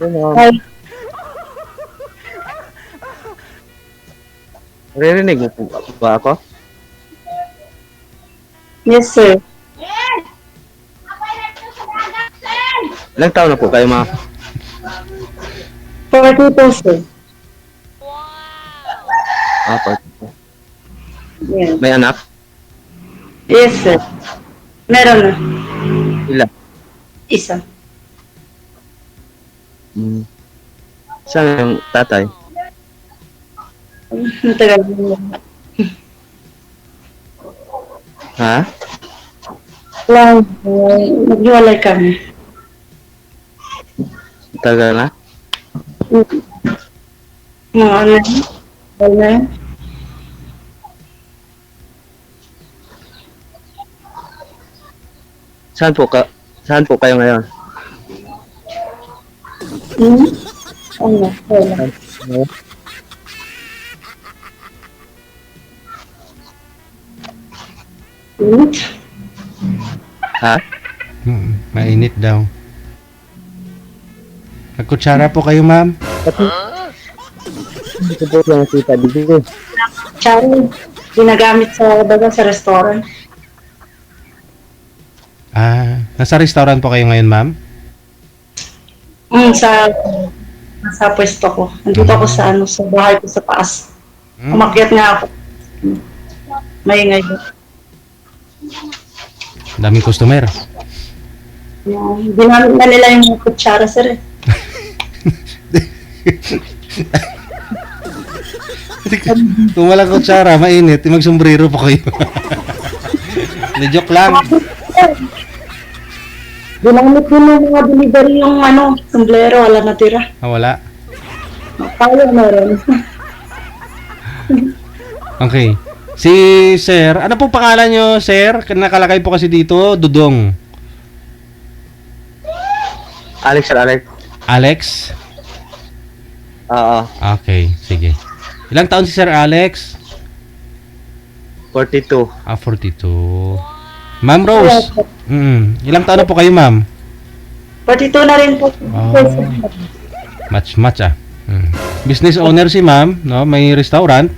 Ay, Naririnig mo po ba ako? yes, sir. Ilang taon na po kayo, ma? 42, sir. Apat. Yes. May anak? Yes, sir. Meron na. Ilan? Isa. Hmm. Saan yung tatay? Ang tagal mo. Ha? Lang, naghiwalay kami. Tagal na? Mga ano, wala. Saan po kayo ngayon? Hmm? Ano, wala. Hmm? Ha? Mainit daw. Nagkutsara po kayo, ma'am? Ito po yung kita dito. Tsara, ginagamit sa baga sa restaurant. Nasa restaurant po kayo ngayon, ma'am? Sa pwesto ko. Nandito ako sa ano, sa bahay ko sa taas. Umakyat nga ako. Maingay. Daming customer. Ginamit na nila yung mga kutsara, sir. Kung walang kutsara, mainit, magsombrero po kayo. Na-joke lang. Ginamit din ng mga delivery yung ano, sombrero, wala natira. Wala. Kaya na rin. Okay. Si Sir, ano po pangalan nyo, Sir? Nakalagay po kasi dito, Dudong. Alex, sir, Alex. Alex? Oo. Okay, sige. Ilang taon si Sir Alex? 42. 42. Ma'am Rose? Ilang taon na po kayo, ma'am? 42 na rin po. Match ah. Business owner si ma'am, no? May restaurant.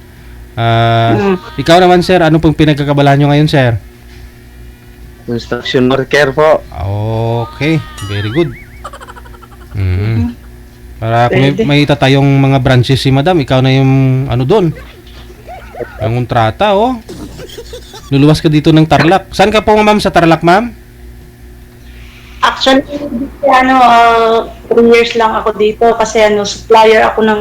Ikaw naman, sir, ano pong pinagkakabalahan nyo ngayon, sir? Construction worker po. Okay, very good. Para kung may tatayong mga branches si madam, ikaw na yung ano doon. Ang kontrata, oh. Luluwas ka dito ng Tarlac. Saan ka po, ma'am, sa Tarlac, ma'am? Actually, 3 years lang ako dito kasi ano, supplier ako ng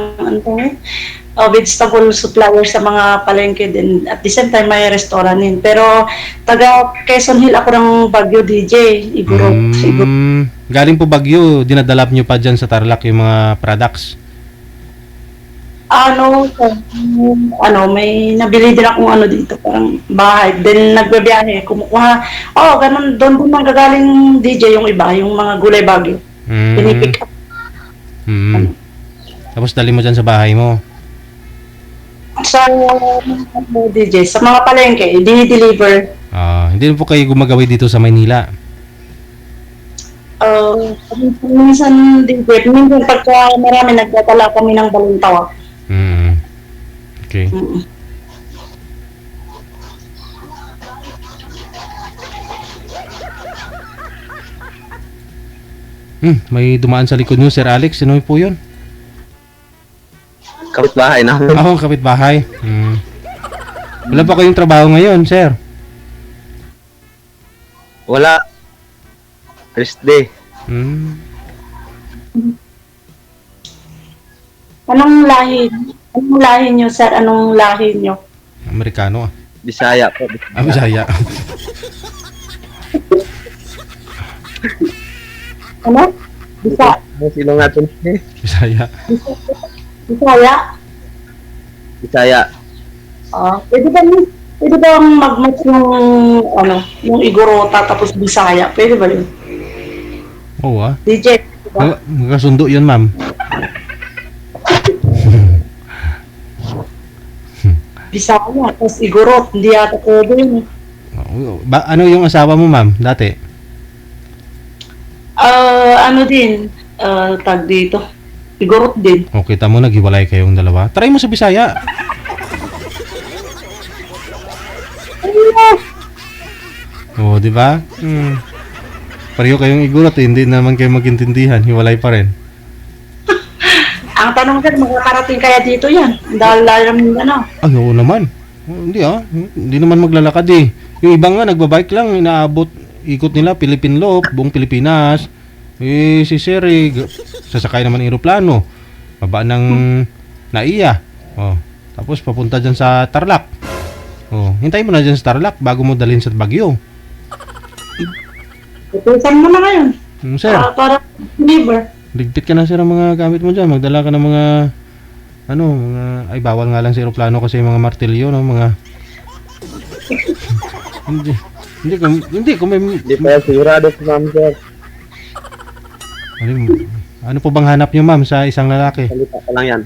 vegetable supplier sa mga palengke din. At the same time, may restaurant din. Pero taga Quezon Hill ako ng Baguio DJ. Iguro. Galing po Baguio, dinadalap nyo pa dyan sa Tarlac yung mga products. May nabili din akong ano dito, parang bahay. Then nagbabiyahe, kumukuha. Ganun, doon din manggagaling DJ yung iba, yung mga gulay Baguio. Pinipick up. Tapos dali mo dyan sa bahay mo. Sa DJ, sa mga palengke, dini-deliver. Hindi po kayo gumagawi dito sa Maynila. Minsan DJ, minsan pagka marami nagtatala kami ng baluntawa. Okay. May dumaan sa likod nyo, Sir Alex. Sino po yun? Kapitbahay na. Ako, kapitbahay. Wala pa kayong trabaho ngayon, sir? Wala. First day. Anong lahi? Anong lahi nyo, sir? Anong lahi nyo? Amerikano ah. Bisaya po. Bisaya. Ano? Bisa. Sino nga ito? Bisaya. Bisaya? Bisaya. Pwede ba mag-match yung Igorota tapos Bisaya? Pwede ba yun? Oo ah. DJ, diba? Magkasundo yun, ma'am. Bisaya, tapos Igorot, hindi yata pwede yun. Ano yung asawa mo, ma'am, dati? Ano din, tag dito. Igorot din. O, kita mo, naghiwalay kayong dalawa. Try mo sa Bisaya. O, di ba? Pareho kayong igurot, hindi naman kayo magintindihan. Hiwalay pa rin. Ang tanong din, makakarating kaya dito yan? Dahil layo ng Mindanao. Ay, oo naman. Hindi hindi naman maglalakad eh. Yung iba nga, nagbabike lang, inaabot, ikot nila, Philippine Loop, buong Pilipinas. Eh, si Sir, sasakay naman ng aeroplano. Baba ng Naiya. Oh, tapos papunta dyan sa Tarlac. Oh, hintayin mo na dyan sa Tarlac bago mo dalhin sa Baguio. Ipisan mo na ngayon. Sir, Para neighbor. ligpit ka na sir ang mga gamit mo dyan. Magdala ka ng mga, mga, ay bawal nga lang sa aeroplano kasi yung mga martilyo, no? Mga, hindi ko may, Hindi pa sigurado si ma'am, sir. ano po bang hanap niyo ma'am sa isang lalaki? Salita pa lang yan.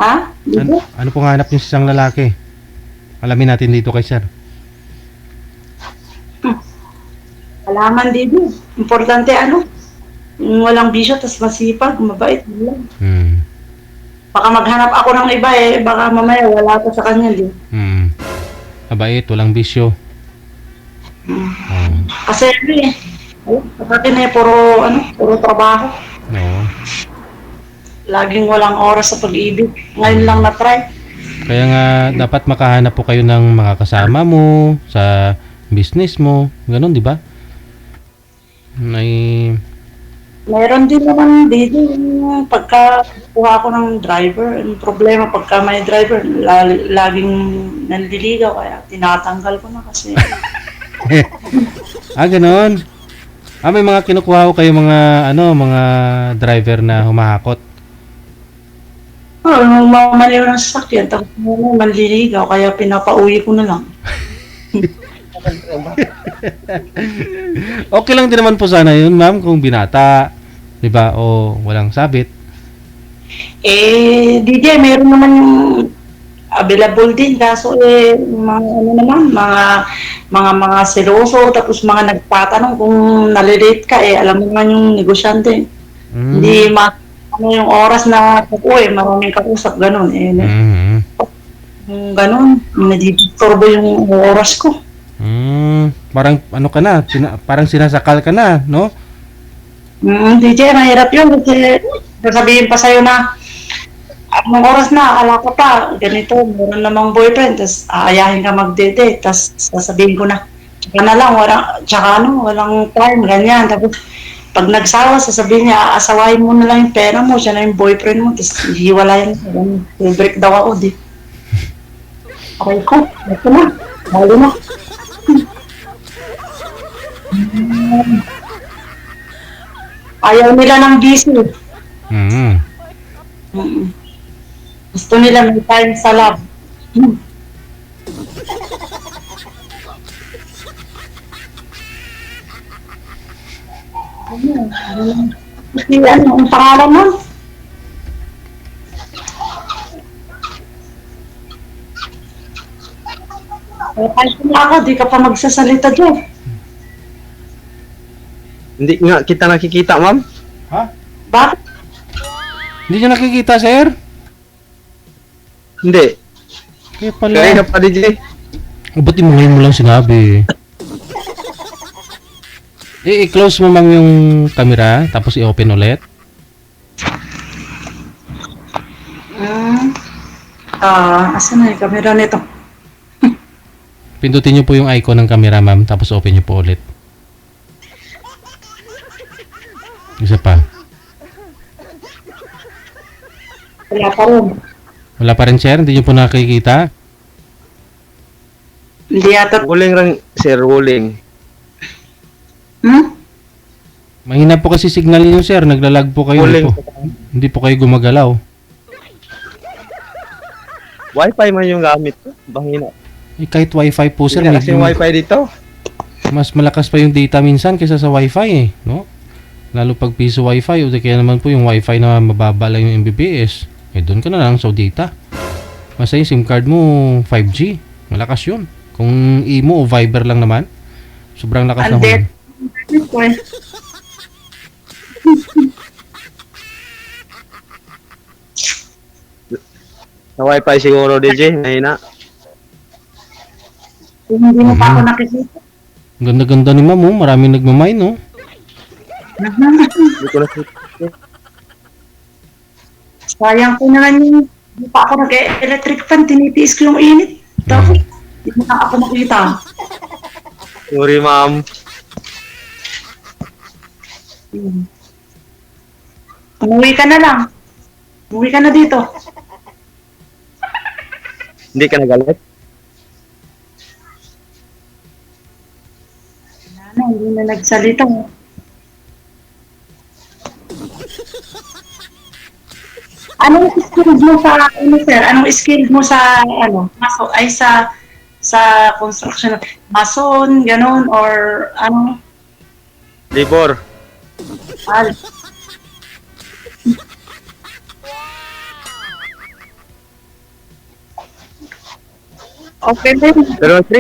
Ha? Dito? Ano pong hanap niyo sa isang lalaki? Alamin natin dito kay sir. Alaman dito. Importante yung walang bisyo, tas masipag, mabait. Lang. Baka maghanap ako ng iba baka mamaya wala pa sa kanya din. Mabait, walang bisyo. Kasi sa akin puro trabaho. Oo. Laging walang oras sa pag-ibig. Ngayon lang na-try. Kaya nga dapat makahanap po kayo ng mga kasama mo sa business mo, ganun, di ba? Meron din naman dito yung pagka kuha ko ng driver. Ang problema pagka may driver, laging nandiligaw kaya tinatanggal ko na kasi. Ganun. May mga kinukuha ko kayo mga mga driver na humahakot. Mamaliw ng sasakyan, tapos manliligaw, kaya pinapauwi ko na lang. Okay lang din naman po sana yun, ma'am, kung binata, di ba, o walang sabit. DJ, meron naman available din, kaso mga seloso, tapos mga nagtatanong kung nalilate ka, alam mo naman yung negosyante. Hindi yung oras na maraming kausap, ganun. Ganun, nadidisturbo yung oras ko. Parang ka na, parang sinasakal ka na, no? DJ, mahirap yun kasi sasabihin pa sa'yo na anong oras na, ala ka pa, ganito, meron namang boyfriend, tapos aayahin ka mag-date, tapos sasabihin ko na, walang time, ganyan, tapos pag nagsawa, sasabihin niya, aasawahin mo na lang yung pera mo, siya na yung boyfriend mo, tapos hiwalayan mo, break daw ako, di. Okay ko, ito na, balo na. Ayaw nila ng busy. Gusto nila may time sa lab. Ang pangalan mo? Kahit na ako, di ka pa magsasalita dyan. Hindi nga kita nakikita, ma'am. Ha? Bakit? Hindi niya nakikita, sir? Hindi. Kaya pala. Kaya pa, DJ. Ba't mo ngayon mo lang sinabi? I-close mo mang yung camera, tapos i-open ulit. Asan na yung camera nito? Pindutin niyo po yung icon ng camera, ma'am, tapos open niyo po ulit. Isa pa. Wala pa rin. Wala pa rin, sir? Hindi niyo po nakikita? Hindi yata. Rolling lang, sir, rolling. Mahina po kasi signal niyo, sir. Naglalag po kayo. Rolling. Hindi po kayo gumagalaw. Wi-Fi man yung gamit ko. Bahina. Kahit wifi po, sir. Kasi yung Wi-Fi dito. Mas malakas pa yung data minsan kaysa sa wifi no? Lalo pag piso wifi o kaya naman po yung wifi na mababa lang yung Mbps. Doon ka na lang sa data. Basta yung SIM card mo 5G. Malakas yun. Kung Imo o Viber lang naman, sobrang lakas na Undead. huli. Sa wifi siguro, DJ. Mahina. Kung hindi mo pa ako nakikita. Ang ganda-ganda ni ma'am, oh. Maraming nagmamay, no? Hindi ko na Sayang ko naman yung hindi pa ako nag-electric fan, tinitiis ko yung init. Tapos, hindi mo na ako makita. Sorry, ma'am. Umuwi ka na lang. Umuwi ka na dito. Hindi ka nagalit? Hindi na nagsalita. Anong skill mo sa, ano sir, anong skill mo sa, ano, maso, ay sa construction, mason, ganon, or ano, Libor. al. Okay din. Pero anong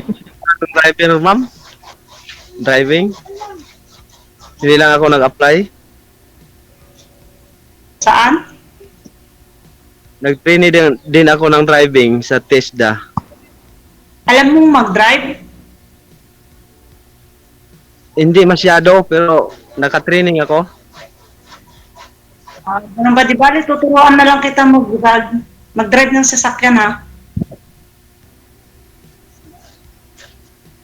driver, ma'am? Driving? Hindi lang ako nag-apply. Saan? Nag-trainee din ako ng driving sa TESDA. Alam mong mag-drive? Hindi masyado, pero naka-training ako. Ganun ba, di ba? Tuturuan na lang kita mag-drive ng sasakyan, ha?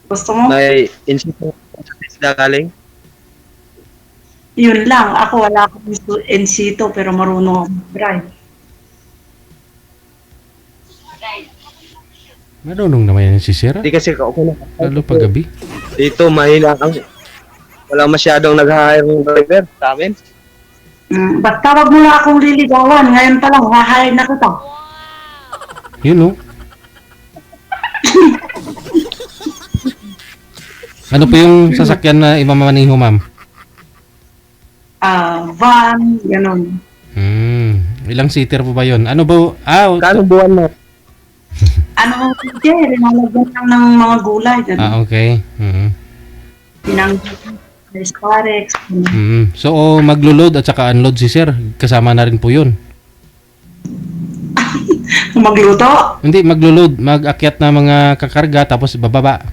Gusto mo? May institute sa TESDA galing. Yun lang. Ako, wala akong NC2, pero marunong ako mag-drive. Marunong naman yan si Sir. Hindi kasi ako na. Lalo pag gabi. Dito mahina ang wala masyadong nag-hire ng driver sa amin. Basta wag mo na akong liligawan. Ngayon pa lang, hahayin na kita. Yun, no? Ano po yung sasakyan na imamaniho, ma'am? Van, gano'n. Ilang seater po ba yun? Ano ba? Kano buwan mo? Ano, hindi, rinalagyan lang ng mga gulay. Okay. Pinanggit, Sparex. So, maglo-load at saka unload si Sir. Kasama na rin po yun. Magluto? Hindi, maglo-load. Mag-akyat na mga kakarga tapos bababa.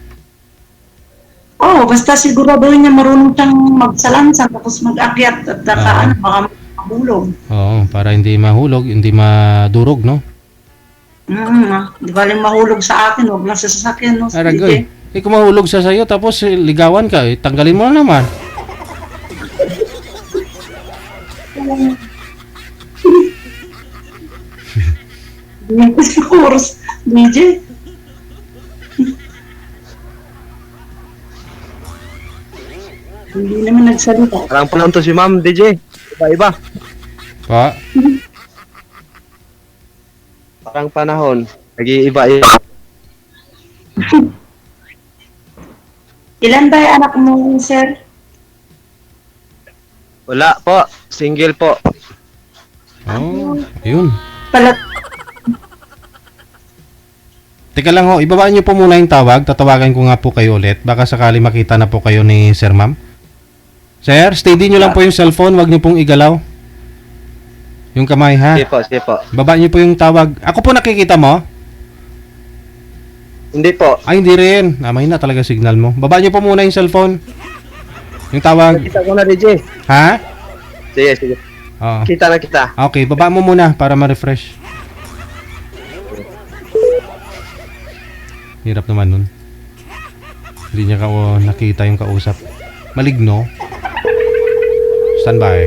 Oo, basta siguraduhin niya marunong siyang magsalansan tapos mag-akyat at saka baka mahulog. Oo, para hindi mahulog, hindi madurog, no? Di ba lang mahulog sa akin, huwag lang sa sasakyan, no? Aragoy. Kung mahulog siya sa'yo, tapos ligawan ka, tanggalin mo na naman. Course, DJ. Hindi naman nagsalita. Parang panahon to si Ma'am DJ. Iba-iba. Pa? Parang panahon. Nag-iiba-iba. Ilan ba yung anak mo, sir? Wala po. Single po. Oh, ayun. Pala, Teka lang ho, ibabaan niyo po muna yung tawag. Tatawagan ko nga po kayo ulit. Baka sakali makita na po kayo ni Sir Ma'am. Sir, steady niyo lang po yung cellphone. Wag niyo pong igalaw. Yung kamay, ha? Sige po, sige po. Baba niyo po yung tawag. Ako po nakikita mo? Hindi po. Ay, hindi rin. Mahina talaga signal mo. Baba niyo po muna yung cellphone. Yung tawag. Nakita ko na DJ. Ha? Sige, sige. Oo. Kita na kita. Okay, baba mo muna para ma-refresh. Hirap naman nun. Hindi niya nakita yung kausap. Maligno. Standby.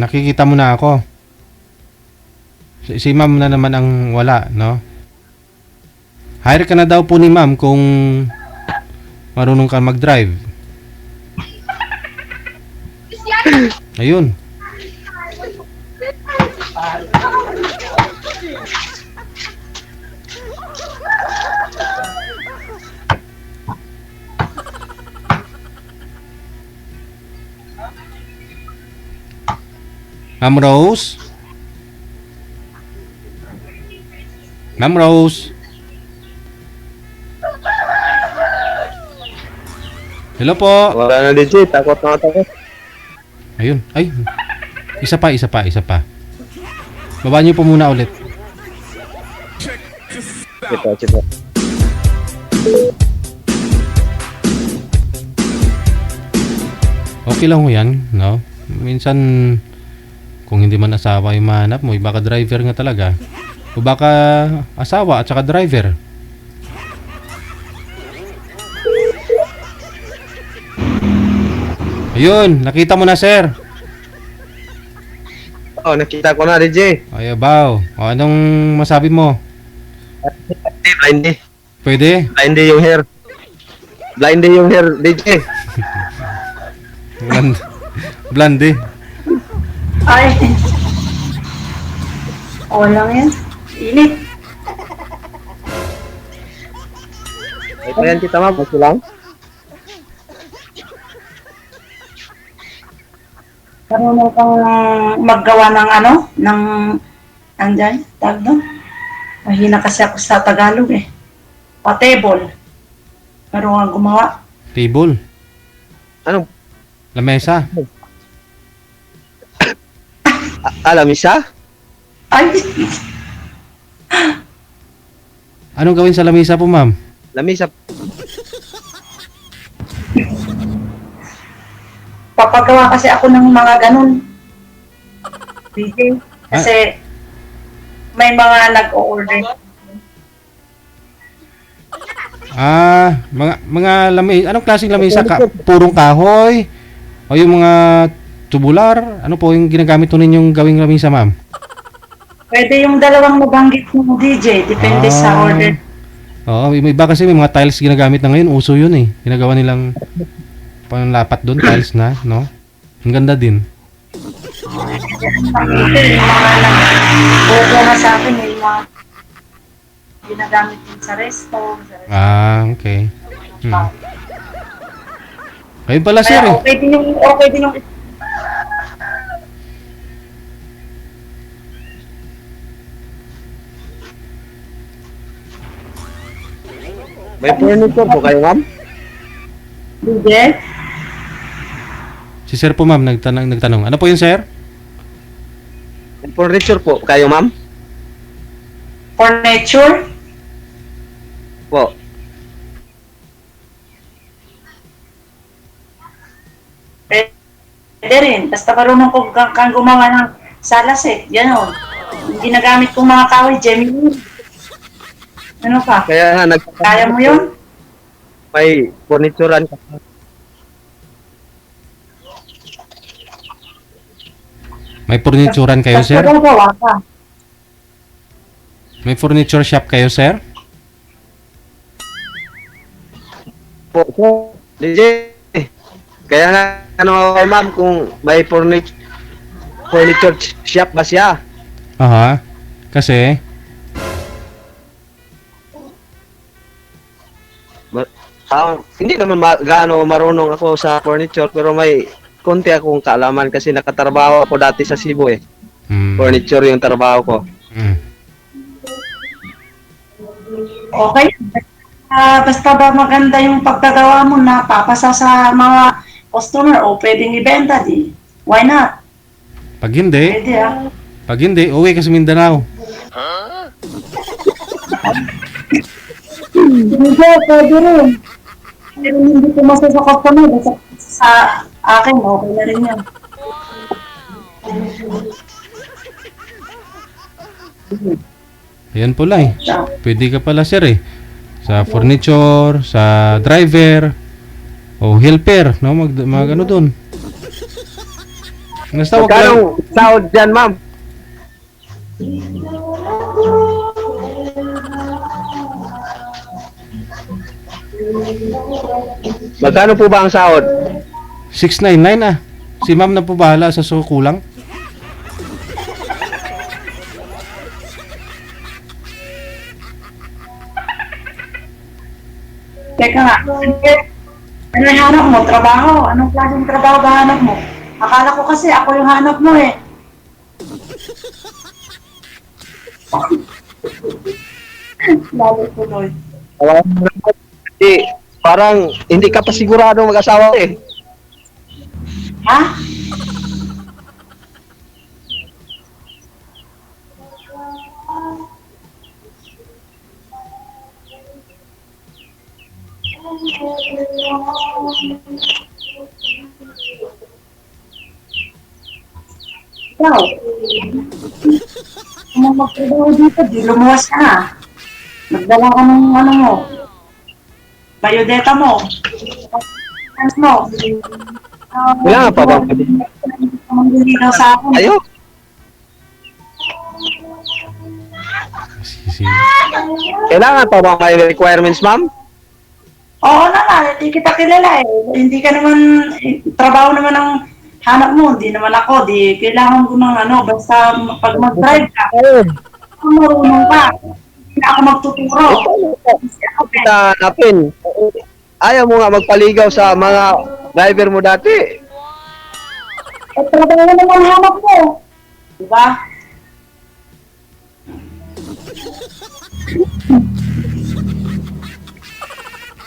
Nakikita mo na ako. Si ma'am na naman ang wala, no? Hire ka na daw po ni ma'am kung marunong ka mag-drive. Ayun. Ma'am Rose? Ma'am Rose? Hello po? Wala na DJ. Takot na takot. Ayun. Ay. Isa pa. Baba niyo po muna ulit. Ito. Okay lang ho yan, no? Minsan, kung hindi man asawa yung mahanap mo, baka driver nga talaga. O baka asawa at saka driver. Ayun, nakita mo na, sir. Oh, nakita ko na, DJ. Ay, abaw. O, anong masabi mo? Blindie. Pwede? Blindie yung hair. Blindie yung hair, DJ. Blondie. Ay. O lang yan. Init. Ay, payan kita, ma'am. Kasi lang. Marunong kang maggawa ng ng andyan, tag doon. Mahina kasi ako sa Tagalog eh. Patebol. Marunong kang gumawa. Table. Anong? Lamesa. Alam isa? Ay, Anong gawin sa lamesa po, ma'am? Lamisa. papagawa kasi ako ng mga ganun. DJ. Kasi may mga nag-o-order. Mga lamesa. Anong klaseng lamesa? Purong kahoy? O yung mga tubular? Ano po yung ginagamit po ninyong gawing lamesa, ma'am? Pwede yung dalawang nabanggit mo, DJ. Depende sa order. Oo, may iba kasi may mga tiles ginagamit na ngayon. Uso yun eh. Ginagawa nilang panlapat doon, tiles na, no? Ang ganda din. Yung mga nag-order na sa akin, yung mga ginagamit din sa resto. Okay. Kayo pala, sir Kaya eh. okay din yung May furniture po kayo, ma'am? DJ. Si sir po, ma'am, nagtanong. Ano po yun, sir? May furniture po kayo, ma'am? Furniture. Po. Pwede rin. Basta marunong kang gumawa ng salas eh. Yan o. Yung ginagamit kong mga kahoy, Gemini. Ano ka? Kaya Kaya mo yun? may furniturean ka. May furniturean kayo, sir? Basta gawa ka. May furniture shop kayo, sir? Po. DJ. Kaya nga, ma'am, kung may furniture shop ba siya? Aha. Kasi, Hindi naman gaano marunong ako sa furniture, pero may konti akong kaalaman kasi nakatrabaho ako dati sa Cebu eh. Furniture yung trabaho ko. Okay. Basta ba maganda yung pagkagawa mo na papasa sa mga customer o pwedeng ibenta di. Why not? pag hindi, Pwede uwi ka sa Mindanao. Hindi, pwede rin. Pero hindi ko masasakot ka na. Basta sa akin, okay na rin yan. Ayan pala eh. Pwede ka pala, sir eh. Sa furniture, sa driver, o helper, no? Mag ano dun. Basta wag lang. Magkano sahod dyan, ma'am? Magkano po ba ang sahod? 699 ah. Si ma'am na po bahala sa kulang. Teka nga. Ano yung hanap mo? Trabaho? Anong klaseng trabaho ba hanap mo? Akala ko kasi ako yung hanap mo eh. Lalo tuloy. Hindi, parang hindi ka pa sigurado mag-asawa eh. Ha? Ikaw, kung magtrabaho dito, di lumuwas ka na. Magdala ka ng ano mo, biodata mo. Ano mo? Wala pa ba? Mangliligaw sa akin. Ayo. Sige. Kailangan pa ba may requirements, ma'am? Oo naman, hindi kita kilala eh. Hindi ka naman, trabaho naman ang hanap mo, hindi naman ako. Di, kailangan ko ng ano, basta pag mag-drive ka, marunong ka. Hindi na ako magtuturo. Kasi ako, Kita hanapin. Ayaw mo nga magpaligaw sa mga driver mo dati. trabaho naman hanap mo. Diba?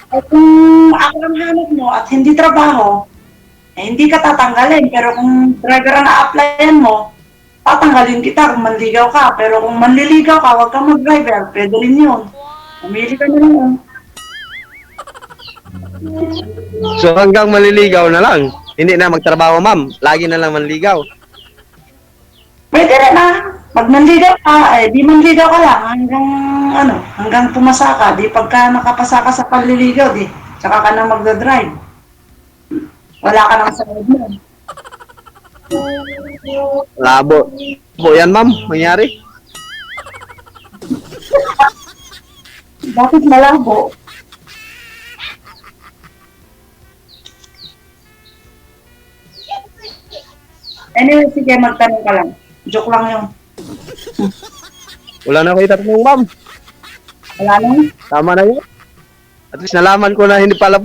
At kung ako ang hanap mo at hindi trabaho, eh, hindi ka tatanggalin. Pero kung driver ang na-applyan mo, tatanggalin kita kung manligaw ka. Pero kung manliligaw ka, huwag kang mag-driver. Pwede rin yun. Pumili ka na lang. So hanggang maliligaw na lang. Hindi na magtrabaho, ma'am. Lagi na lang manligaw. Pwede rin Pag manligaw ka, eh, di manligaw ka lang hanggang pumasa ka. Di pagka nakapasa ka sa pagliligaw, di, tsaka ka na magdadrive. Wala ka nang sa loob mo. Labo. Po yan, ma'am. Mangyari. Bakit malabo? Anyway, sige, magtanong ka lang. Joke lang yun. Wala na ako itatanong, ma'am. Wala lang. Tama na yun. At least nalaman ko na hindi pala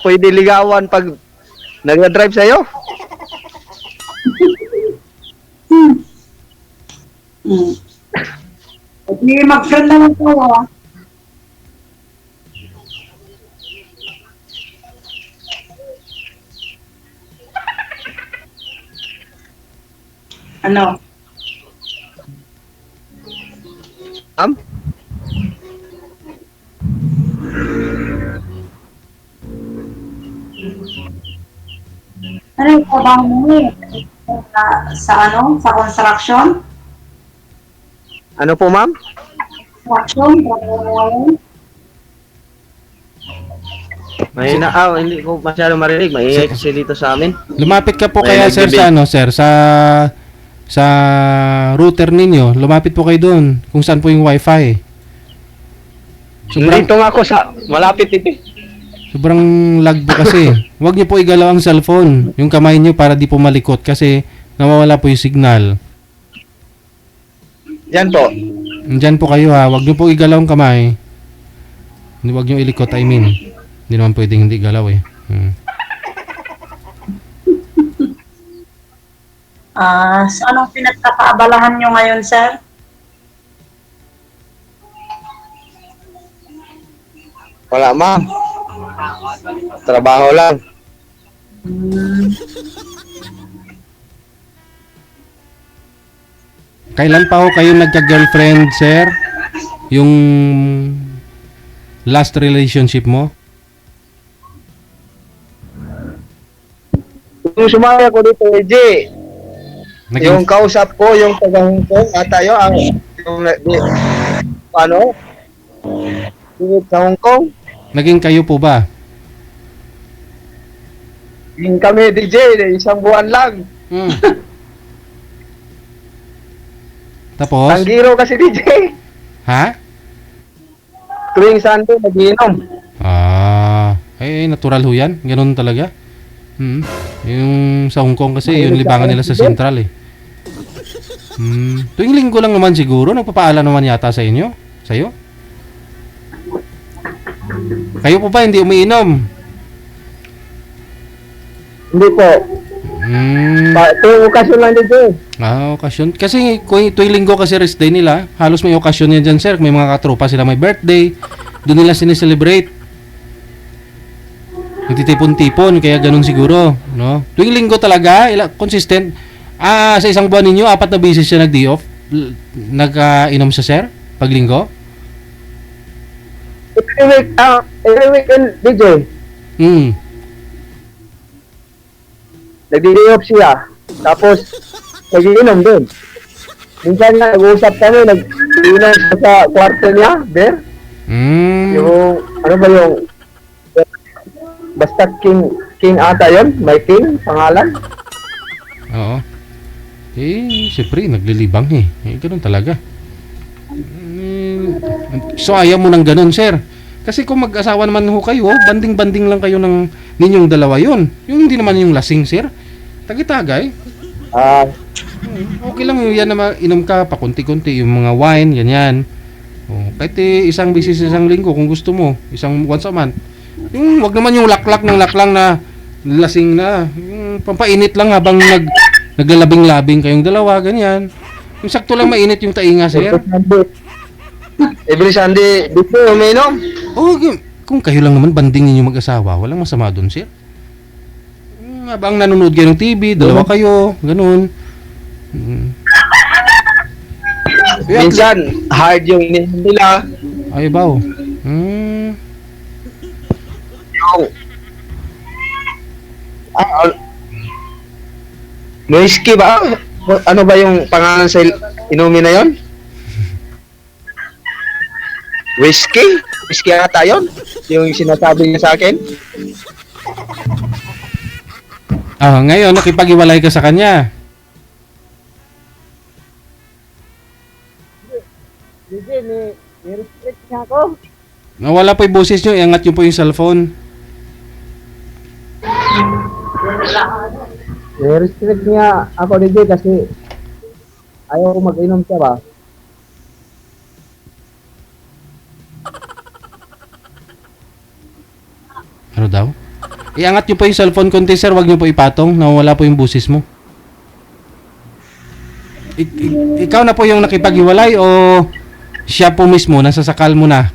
pwede ligawan pag nag-drive sa'yo. Hindi, mag-friend naman tayo. Ano? Ma'am? Ano yung trabaho mo eh? Sa construction? Ano po, ma'am? Construction? Trabaho mo ngayon? Mahina. Hindi ko masyado marinig. Maingay kasi dito sa amin. Lumapit ka po May kaya sir nagbibi- sa ano, sir, sa router ninyo. Lumapit po kayo doon kung saan po yung wifi. Sobrang, Dito nga ako sa malapit dito. sobrang lag po kasi. Huwag niyo po igalaw ang cellphone, yung kamay niyo para di po malikot kasi nawawala po yung signal. Yan po. Diyan po kayo ha, huwag niyo po igalaw ang kamay. Huwag niyo ilikot, I mean. Hindi naman pwedeng hindi galaw eh. So anong pinagkakaabalahan nyo ngayon, sir? Wala, ma'am. Trabaho lang. Kailan pa ho kayo nagka-girlfriend, sir? Yung last relationship mo? Yung sumaya ko dito, EJ. Yung kausap ko, yung taga-Hong Kong, at tayo, sa Hong Kong, Naging kayo po ba? yung kami, DJ, isang buwan lang. Tapos? Tanggiro kasi, DJ. Ha? Tuwing Sunday, nag-inom. Natural ho yan. Ganun talaga. Yung sa Hong Kong kasi, yung libangan nila sa Central eh. Tuwing linggo lang naman siguro, nagpapaala naman yata sa inyo? Sa'yo? Kayo po ba hindi umiinom? Hindi po. Tuwing okasyon lang, DJ. Okasyon. Kasi tuwing linggo kasi rest day nila, halos may okasyon yan dyan, sir. May mga katropa sila, may birthday. Doon nila sineselebrate. Nagtitipon-tipon, kaya ganun siguro. No? Tuwing linggo talaga, consistent. Sa isang buwan ninyo, 4 na beses siya nag-day off. Nag-inom siya, sir? Pag linggo? every weekend, DJ, Hmm. nag-day off siya. Tapos, nag-iinom din. Minsan nga, nag-uusap kami, nag-iinom siya sa kwarto niya, Ber. Hmm. Yung, ano ba yung, basta King ata yun? May King, pangalan? Oo. Siyempre, naglilibang eh. Ganun talaga. So, ayaw mo ng ganun, sir. Kasi kung mag-asawa naman ho kayo, banding-banding lang kayo ng ninyong dalawa yun. Yung hindi naman yung lasing, sir. Tagi-tagay. Okay lang yan na inom ka, pakunti-kunti, yung mga wine, ganyan. Kahit isang bisis isang linggo kung gusto mo, isang once a month. Yung wag naman yung laklak ng laklang na lasing na. Yung pampainit lang habang naglalabing-labing kayong dalawa, ganyan. Yung sakto lang mainit yung tainga, sir. Every Sunday, dito, uminom. Kung kayo lang naman banding ninyo mag-asawa, walang masama doon, sir. Habang nanonood kayo ng TV, dalawa kayo, ganun. Minsan, hard yung ininom nila. Ay, baw. Yung, whiskey ba? Ano ba yung pangalan sa inumin na yon? Whiskey? Whiskey ata yun? Yung sinasabi niya sa akin? Ngayon, nakipag-iwalay ka sa kanya. Sige, may respect niya ako. Nawala po yung boses nyo, iangat nyo po yung cellphone. May respect niya ako, DJ, kasi ayaw ko mag-inom siya ba? Ano daw? Iangat nyo po yung cellphone konti, sir. Huwag nyo po ipatong. Nawala po yung boses mo. Ikaw na po yung nakipag-iwalay o siya po mismo, nasasakal mo na?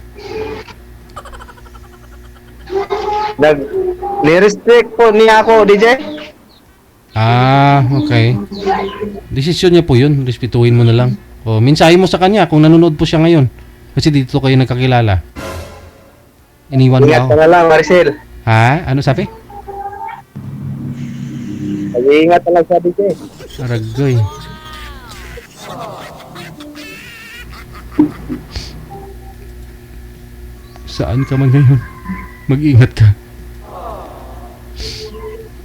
Ni-respect po niya ako, DJ. Okay. Desisyon niya po yun. Respetuhin mo na lang. O, mensahe mo sa kanya kung nanonood po siya ngayon. Kasi dito kayo nagkakilala. Iniwan mo Ingat ako. ka na lang, Maricel. Ha? Ano sabi? Mag-iingat na lang sa DJ. Aragoy. Saan ka man ngayon? Mag-ingat ka.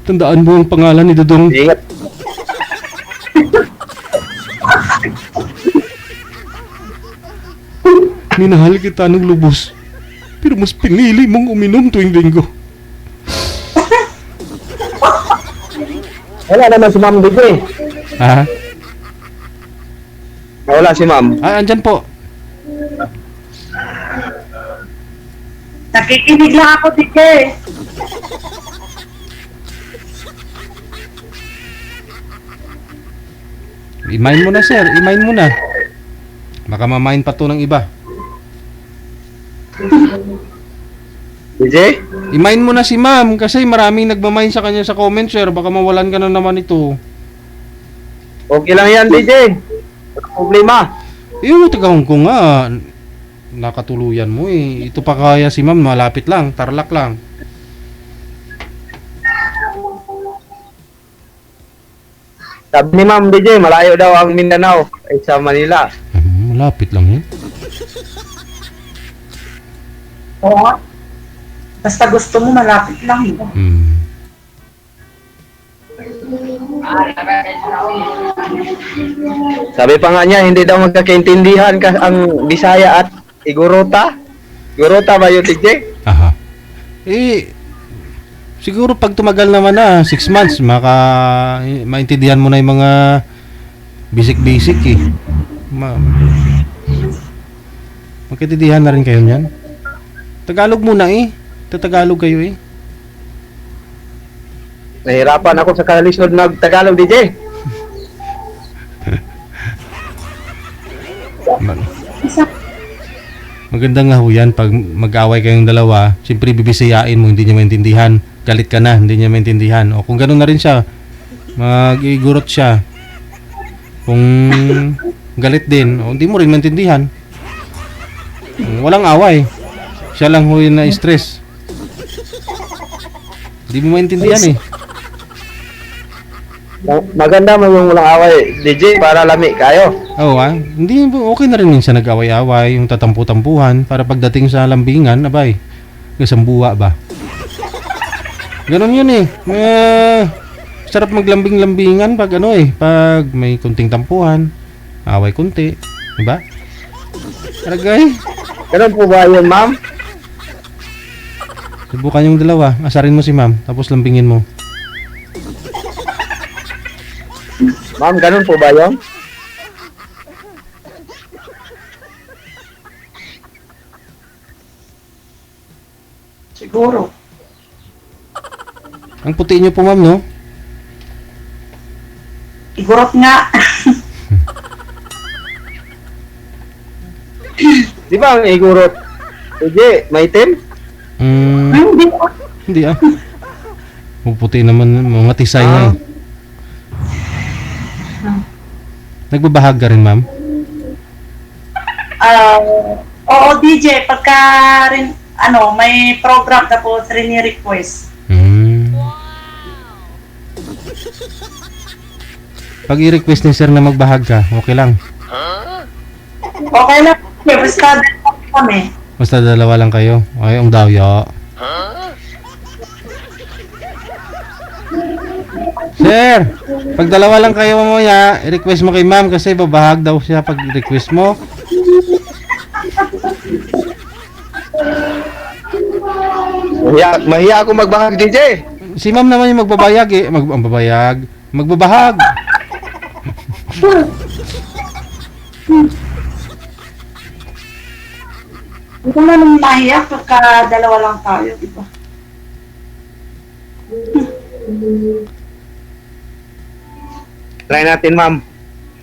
Tandaan mo ang pangalan ni Dudong. Ingat. Minahal kita ng lubos. Pero mas pinili mong uminom tuwing linggo. Wala naman si Ma'am DJ. Ha? Wala si Ma'am. Andyan po. Nakikinig lang ako, DJ. I-mine mo na, sir. I-mine mo na. Baka ma-mine pa to ng iba. DJ? I-mine mo na si ma'am kasi maraming nagmamine sa kanya sa comment, sir. Baka mawalan ka na naman ito. Okay lang yan, DJ. Wala problema. Yung taga-Hong Kong nga, nakatuluyan mo eh. Ito pa kaya si ma'am, malapit lang, Tarlac lang. Sabi ni Ma'am DJ, malayo daw ang Mindanao ay sa Manila. Malapit lang yan. Oo. Basta gusto mo, malapit lang. Sabi pa nga niya, hindi daw magkakaintindihan ang Bisaya at Igorota. Igorota ba yun, DJ? Aha. Siguro pag tumagal naman na 6 months, maintindihan mo na yung mga basic eh. Magkaintindihan na rin kayo niyan. Tagalog muna eh. Tatagalog kayo eh. Nahirapan ako sa kalisod ng Tagalog, DJ. Maganda nga ho yan pag mag-away kayong dalawa. Siyempre bibisiyain mo, hindi niya maintindihan. Galit ka na, hindi niya maintindihan. O kung gano'n na rin siya, mag-igurot siya. Kung galit din, o hindi mo rin maintindihan. Walang away. Siya lang ho yung na-stress. Hindi mo maintindihan eh. Maganda mo yung walang away, DJ, para lami kayo. Oo hindi, okay na rin minsan nag-away-away, yung tatampu-tampuhan, para pagdating sa lambingan, abay, kasambuwa ba? Ganon yun eh. Sarap maglambing-lambingan pag pag may kunting tampuhan, away kunti, diba? Aragay, Ganun po ba yun, ma'am? subukan yung dalawa, asarin mo si ma'am, tapos lambingin mo. Ma'am, ganun po ba yun? Siguro. Ang puti niyo po ma'am, no? Igurot nga. Di ba ang igurot? DJ, may itim? Hindi. Hindi Puputi naman, mga tisay na eh. Nagbabahag ka rin, ma'am? Oo, DJ, pagka rin, may program tapos rini-request. Pag i-request ni sir na magbahag ka, okay lang. Okay lang. Basta dalawa kami. Basta dalawa lang kayo. Ay, ang dawya. Sir, pag dalawa lang kayo mamaya, i-request mo kay ma'am kasi babahag daw siya pag i-request mo. Mahiya ako magbahag, DJ. Si ma'am naman yung magbabayag eh. Magbabahag. Hindi ko naman mahiyak pagka dalawa lang tayo, di ba? Try natin, ma'am.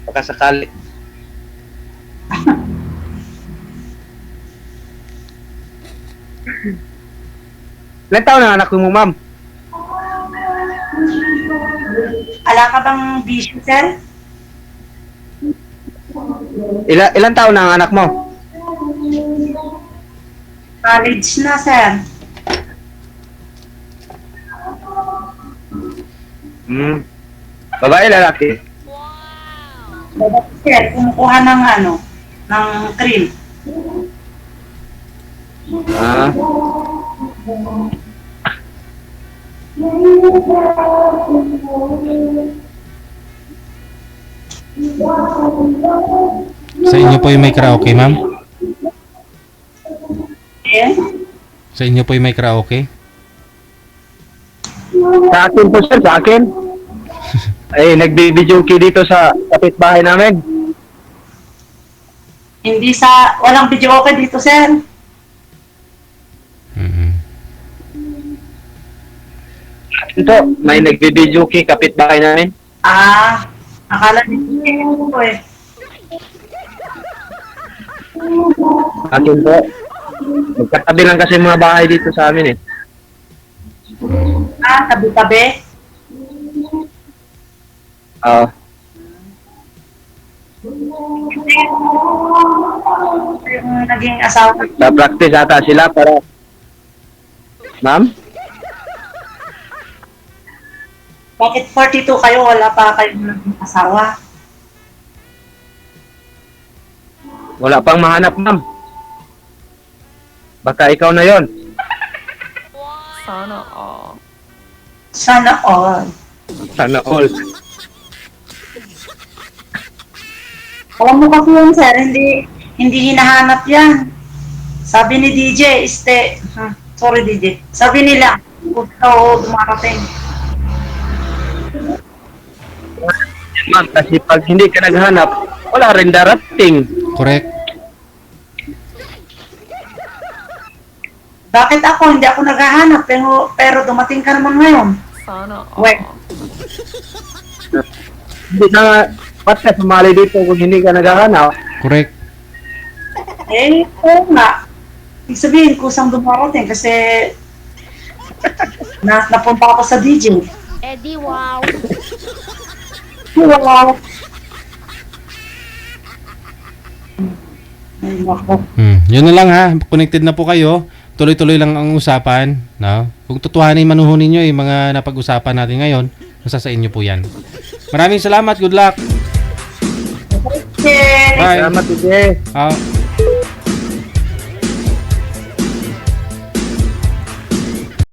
Baka sakali. Ilan taon ang anak mo, ma'am? Ala ka bang bisyo, sir? Ilan taon ang anak mo? College na, sir. Babae, lalaki? Sir, kumukuha ng ng cream. Ah. Sa inyo po yung may karaoke, ma'am? Eh? Sa inyo po yung may karaoke? Sa akin po, sir, sa akin. Ay, nagbibidyoke dito sa kapitbahay namin. Walang video okay dito, sir. Ito, may nagbibidyoke kapitbahay namin. Akala nito eh. Akin po. Magkatabi lang kasi mga bahay dito sa amin eh. Tabi-tabi. Yung naging asawa. Practice ata sila para... Ma'am? Bakit 42 kayo, wala pa kayong naging asawa? Wala pang mahanap, ma'am. Baka ikaw na yon. Sana all. Sana all. Sana all. Alam mo kasi yun, sir, hindi hinahanap yan. Sabi ni DJ, sorry DJ, sabi nila, huwag ka dumarating. Ma'am, kasi pag hindi ka naghanap, wala rin darating. Correct. Bakit ako? Hindi ako naghahanap, pero dumating ka naman ngayon. Sana Wait. Hindi na, ba't ka sumali dito kung hindi ka naghahanap? Correct. Oo nga. Ibig sabihin, kusang dumarating kasi napunta ako sa DJ. Eddie, wow. Wow. Ay, nako. Yun na lang ha. Connected na po kayo. tuloy-tuloy lang ang usapan, no? Kung tutuhanin man ho ninyo yung mga napag-usapan natin ngayon, nasa sa inyo po yan. Maraming salamat, good luck. Okay. Bye. Salamat, DJ.